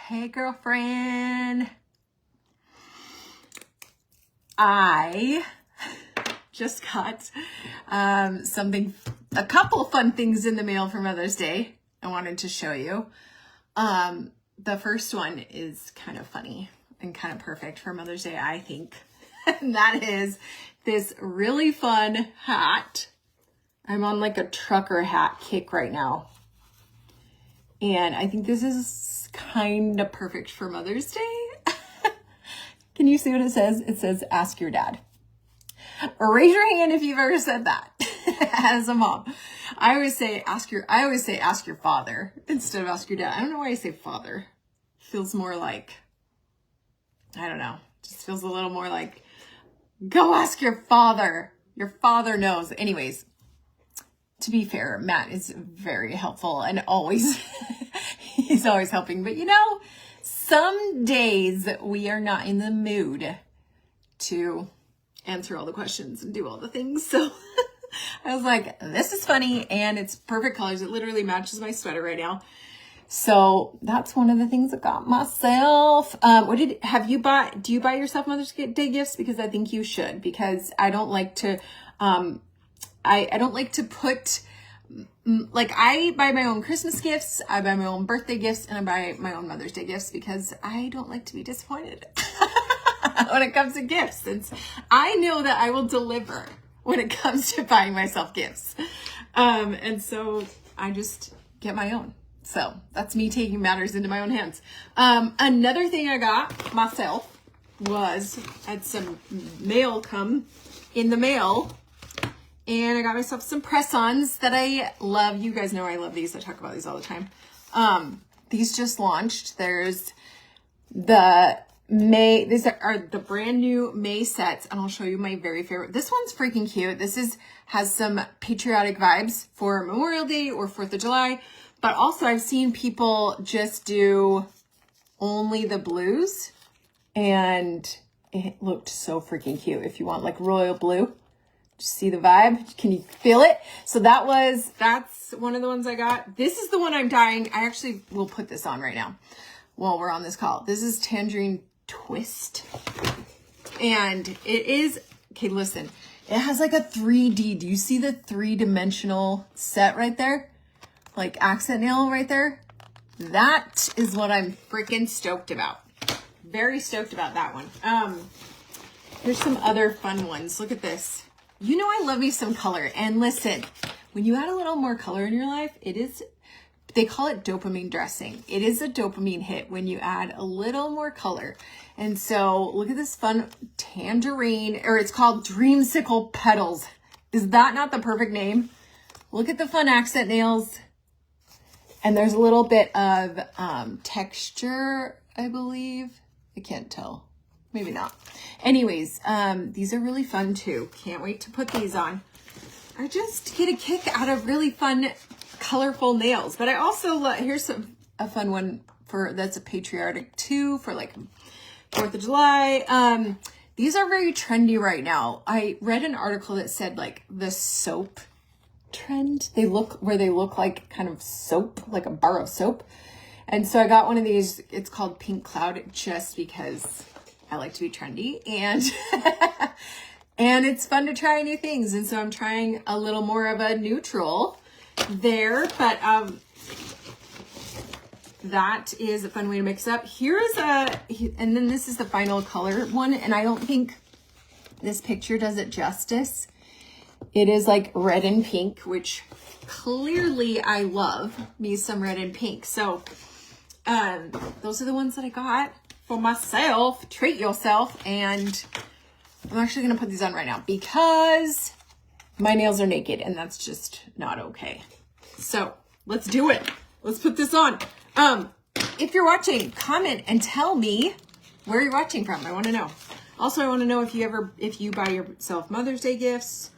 Hey, girlfriend. I just got a couple fun things in the mail for Mother's Day I wanted to show you. The first one is kind of funny and kind of perfect for Mother's Day, I think. And that is this really fun hat. I'm on like a trucker hat kick right now. And I think this is kind of perfect for Mother's Day. Can you see what it says? It says, ask your dad. Raise your hand if you've ever said that as a mom. I always say, ask your father instead of ask your dad. I don't know why I say father. Feels more like, I don't know. Just feels a little more like, go ask your father. Your father knows. Anyways, to be fair, Matt is very helpful and always, he's always helping. But you know, some days we are not in the mood to answer all the questions and do all the things. So I was like, this is funny and it's perfect colors. It literally matches my sweater right now. So that's one of the things I got myself. Do you buy yourself Mother's Day gifts? Because I think you should, because I don't like to, I don't like to put, like, I buy my own Christmas gifts, I buy my own birthday gifts, and I buy my own Mother's Day gifts because I don't like to be disappointed when it comes to gifts. Since I know that I will deliver when it comes to buying myself gifts. And so I just get my own. So that's me taking matters into my own hands. Another thing I got myself was, I had some mail come in the mail. And I got myself some press-ons that I love. You guys know I love these. I talk about these all the time. These just launched. There's these are the brand new May sets. And I'll show you my very favorite. This one's freaking cute. This has some patriotic vibes for Memorial Day or 4th of July. But also I've seen people just do only the blues. And it looked so freaking cute. If you want like royal blue. See the vibe? Can you feel it? So that's one of the ones I got. This is the one I'm dying. I actually will put this on right now while we're on this call. This is Tangerine Twist. And it is, okay, listen, it has like a 3D. Do you see the 3-dimensional set right there? Like accent nail right there? That is what I'm freaking stoked about. Very stoked about that one. Here's some other fun ones. Look at this. You know I love me some color. And listen, when you add a little more color in your life, they call it dopamine dressing. It is a dopamine hit when you add a little more color. And so look at this fun tangerine, or it's called Dreamsicle Petals. Is that not the perfect name? Look at the fun accent nails. And there's a little bit of texture, I believe. I can't tell. Maybe not. Anyways, these are really fun too. Can't wait to put these on. I just get a kick out of really fun, colorful nails. But I also here's a fun one that's a patriotic too for like 4th of July. These are very trendy right now. I read an article that said like the soap trend. They look like kind of soap, like a bar of soap. And so I got one of these. It's called Pink Cloud just because I like to be trendy and and it's fun to try new things. And so I'm trying a little more of a neutral there, but that is a fun way to mix up. And then this is the final color one. And I don't think this picture does it justice. It is like red and pink, which clearly I love me some red and pink. So those are the ones that I got for myself. Treat yourself. And I'm actually going to put these on right now because my nails are naked and that's just not okay. So let's do it. Let's put this on. If you're watching, comment and tell me where you're watching from. I want to know. Also, I want to know if you buy yourself Mother's Day gifts.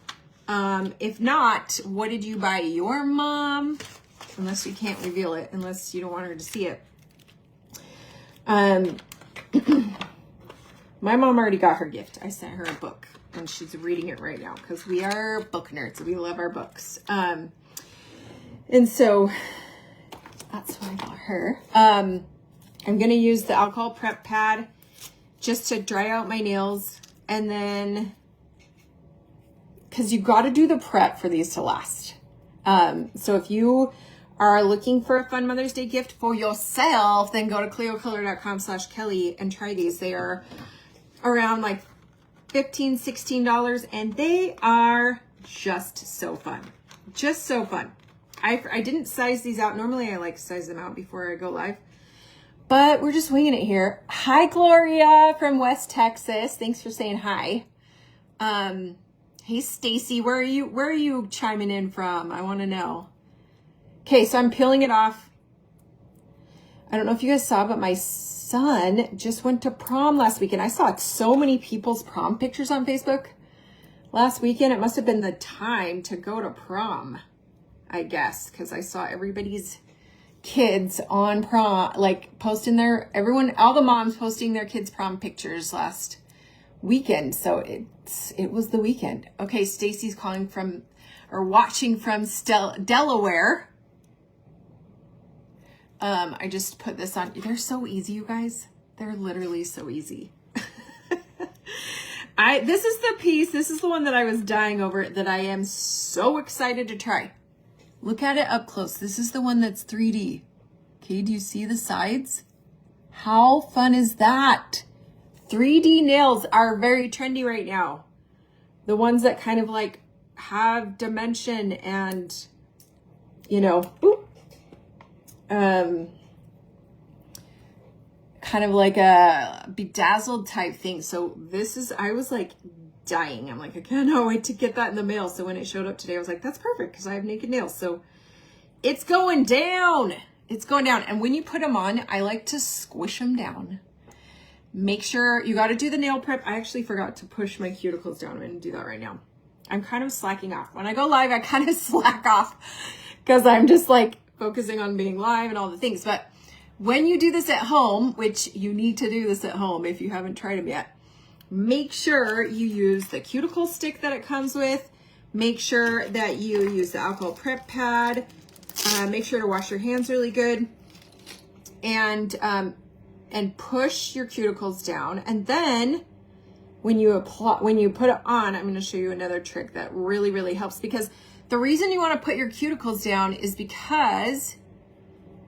If not, what did you buy your mom? Unless you can't reveal it, unless you don't want her to see it. My mom already got her gift. I sent her a book and she's reading it right now because we are book nerds. We love our books. And so that's what I got her. I'm going to use the alcohol prep pad just to dry out my nails. And then, because you got to do the prep for these to last. So if you are looking for a fun Mother's Day gift for yourself, then go to kleokolor.com/Kelly and try these. They are around like $15, $16, and they are just so fun. Just so fun. I didn't size these out. Normally I like to size them out before I go live, but we're just winging it here. Hi, Gloria from West Texas. Thanks for saying hi. Hey, Stacy, where are you chiming in from? I want to know. Okay, so I'm peeling it off. I don't know if you guys saw, but my son just went to prom last weekend. I saw so many people's prom pictures on Facebook last weekend. It must have been the time to go to prom, I guess, because I saw everybody's kids on prom, like posting all the moms posting their kids' prom pictures last weekend. So it was the weekend. Okay, Stacy's calling from, or watching from Delaware. I just put this on. They're so easy, you guys. They're literally so easy. This is the one that I was dying over, that I am so excited to try. Look at it up close. This is the one that's 3D. Okay, do you see the sides? How fun is that? 3D nails are very trendy right now. The ones that kind of like have dimension and, boop, kind of like a bedazzled type thing. So I was like dying. I'm like, I cannot wait to get that in the mail. So when it showed up today, I was like, that's perfect because I have naked nails. So it's going down. It's going down. And when you put them on, I like to squish them down. Make sure you got to do the nail prep. I actually forgot to push my cuticles down. I'm going to do that right now. I'm kind of slacking off. When I go live, I kind of slack off because I'm just like focusing on being live and all the things. But when you do this at home, which you need to do this at home if you haven't tried them yet, make sure you use the cuticle stick that it comes with. Make sure that you use the alcohol prep pad. Make sure to wash your hands really good. And push your cuticles down. And then when you put it on, I'm going to show you another trick that really, really helps, because the reason you want to put your cuticles down is because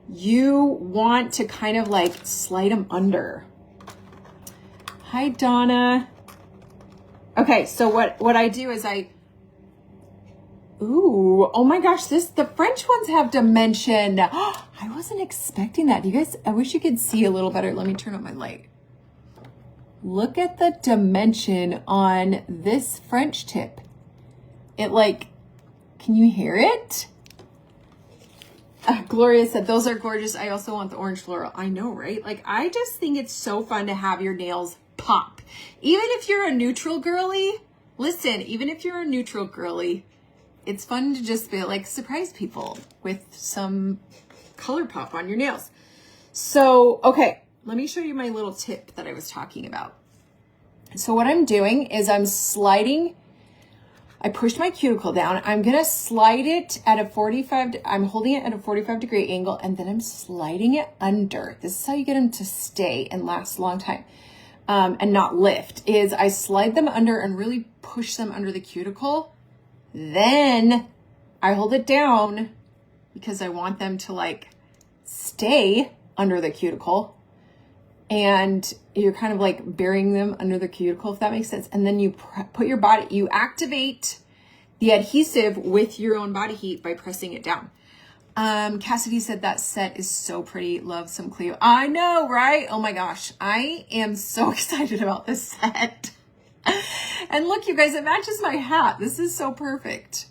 you want to kind of like slide them under. Hi, Donna. Okay, so what I do is oh my gosh, the French ones have dimension. I wasn't expecting that. You guys, I wish you could see a little better. Let me turn on my light. Look at the dimension on this French tip. Can you hear it? Gloria said, those are gorgeous. I also want the orange floral. I know, right? Like, I just think it's so fun to have your nails pop. Even if you're a neutral girly, listen, even if you're a neutral girly, it's fun to just be like, surprise people with some color pop on your nails. So, okay, let me show you my little tip that I was talking about. So what I'm doing is I pushed my cuticle down. I'm going to slide it at I'm holding it at a 45-degree angle, and then I'm sliding it under. This is how you get them to stay and last a long time, and not lift, is I slide them under and really push them under the cuticle. Then I hold it down because I want them to like stay under the cuticle, and you're kind of like burying them under the cuticle, if that makes sense. And then you put your body, you activate the adhesive with your own body heat by pressing it down. Cassidy said that set is so pretty. Love some Kleo. I know, right? Oh my gosh. I am so excited about this set. And look, you guys, it matches my hat. This is so perfect.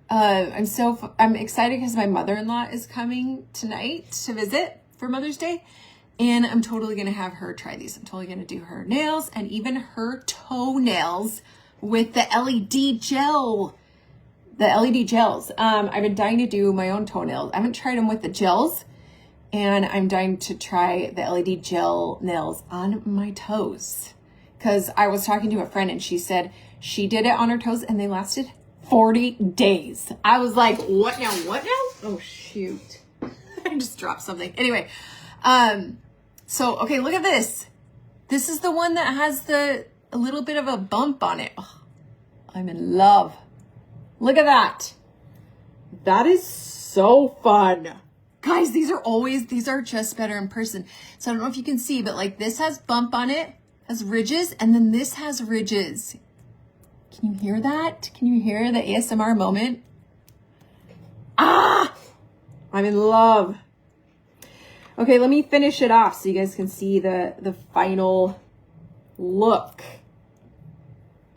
I'm excited because my mother-in-law is coming tonight to visit for Mother's Day. And I'm totally going to have her try these. I'm totally going to do her nails and even her toenails with the LED gel. The LED gels. I've been dying to do my own toenails. I haven't tried them with the gels. And I'm dying to try the LED gel nails on my toes. Because I was talking to a friend and she said she did it on her toes and they lasted 40 days. I was like, what now? What now? Oh, shoot. I just dropped something. Anyway, So, okay, look at this. This is the one that has a little bit of a bump on it. Oh, I'm in love. Look at that. That is so fun. Guys, these are just better in person. So I don't know if you can see, but like this has bump on it, has ridges, and then this has ridges. Can you hear that? Can you hear the ASMR moment? Ah, I'm in love. Okay, let me finish it off so you guys can see the final look.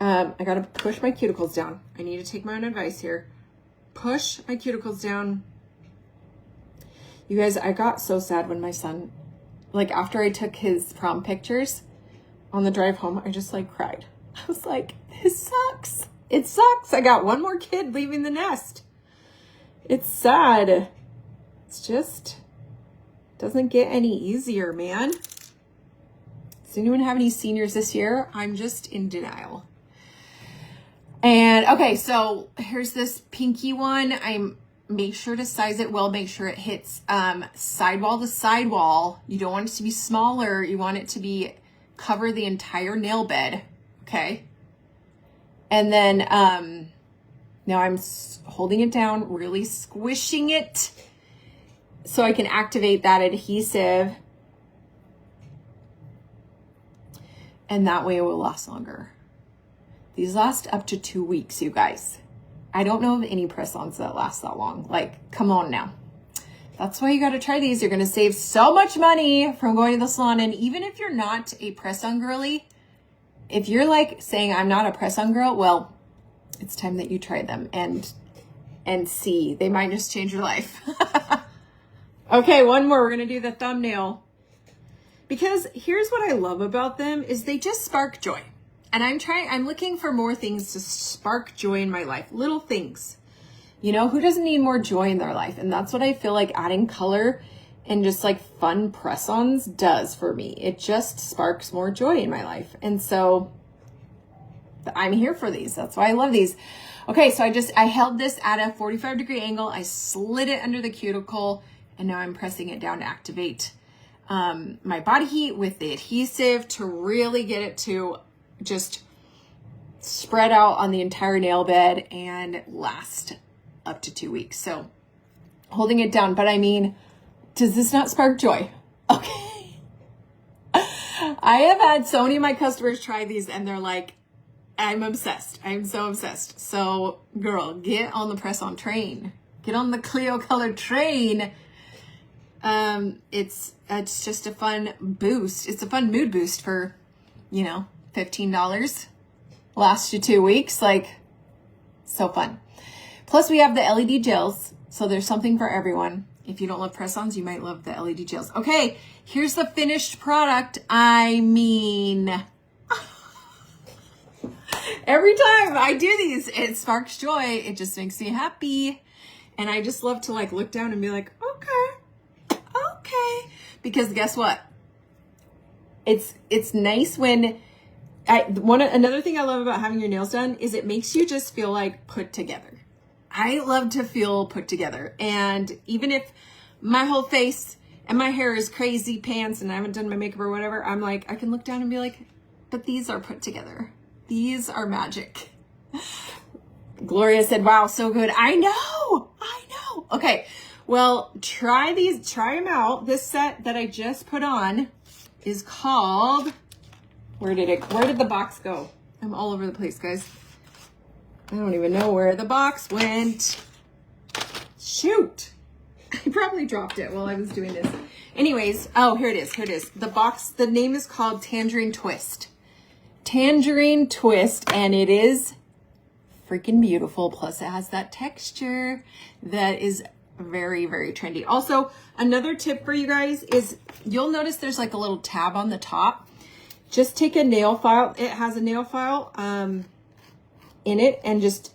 I gotta push my cuticles down. I need to take my own advice here. Push my cuticles down. You guys, I got so sad when my son, like after I took his prom pictures on the drive home, I just like cried. I was like, this sucks. It sucks. I got one more kid leaving the nest. It's sad. It's just doesn't get any easier, man. Does anyone have any seniors this year? I'm just in denial. And okay, so here's this pinky one. Make sure to size it well. Make sure it hits sidewall to sidewall. You don't want it to be smaller. You want it to be cover the entire nail bed. Okay. And then now I'm holding it down, really squishing it so I can activate that adhesive. And that way it will last longer. These last up to 2 weeks, you guys. I don't know of any press-ons that last that long. Like, come on now. That's why you got to try these. You're going to save so much money from going to the salon. And even if you're not a press-on girly, if you're like saying, I'm not a press-on girl, well, it's time that you try them and see. They might just change your life. Okay, one more. We're going to do the thumbnail. Because here's what I love about them is they just spark joy. And I'm looking for more things to spark joy in my life. Little things. You know, who doesn't need more joy in their life? And that's what I feel like adding color and just like fun press-ons does for me. It just sparks more joy in my life. And so I'm here for these. That's why I love these. Okay, so I held this at a 45-degree angle. I slid it under the cuticle, and now I'm pressing it down to activate my body heat with the adhesive to really get it to just spread out on the entire nail bed and last up to 2 weeks. So holding it down, but I mean, does this not spark joy? Okay. I have had so many of my customers try these and they're like, I'm obsessed. I'm so obsessed. So girl, get on the press-on train. Get on the Kleo Kolor train. It's just a fun boost. It's a fun mood boost for, you know, $15, lasts you 2 weeks, like so fun. Plus we have the LED gels, so there's something for everyone. If you don't love press-ons, you might love the LED gels. Okay, here's the finished product. I mean, every time I do these, it sparks joy. It just makes me happy. And I just love to like look down and be like, okay. Because guess what? It's nice when another thing I love about having your nails done is it makes you just feel like put together. I love to feel put together. And even if my whole face and my hair is crazy pants and I haven't done my makeup or whatever, I'm like, I can look down and be like, but these are put together. These are magic. Gloria said, wow, so good. I know. Okay. Well, try them out. This set that I just put on is called, where did the box go? I'm all over the place, guys. I don't even know where the box went. Shoot. I probably dropped it while I was doing this. Anyways, oh, here it is. The name is called Tangerine Twist. Tangerine Twist, and it is freaking beautiful. Plus it has that texture that is very, very trendy. Also, another tip for you guys is you'll notice there's like a little tab on the top. Just take a nail file. It has a nail file in it, and just,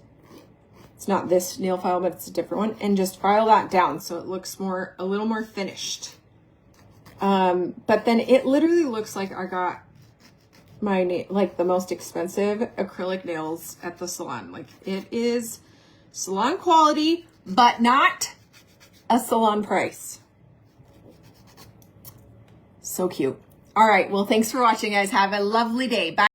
it's not this nail file, but it's a different one, and just file that down so it looks a little more finished. But then it literally looks like I got my like the most expensive acrylic nails at the salon. Like, it is salon quality, but not a salon price. So cute. All right. Well, thanks for watching, guys. Have a lovely day. Bye.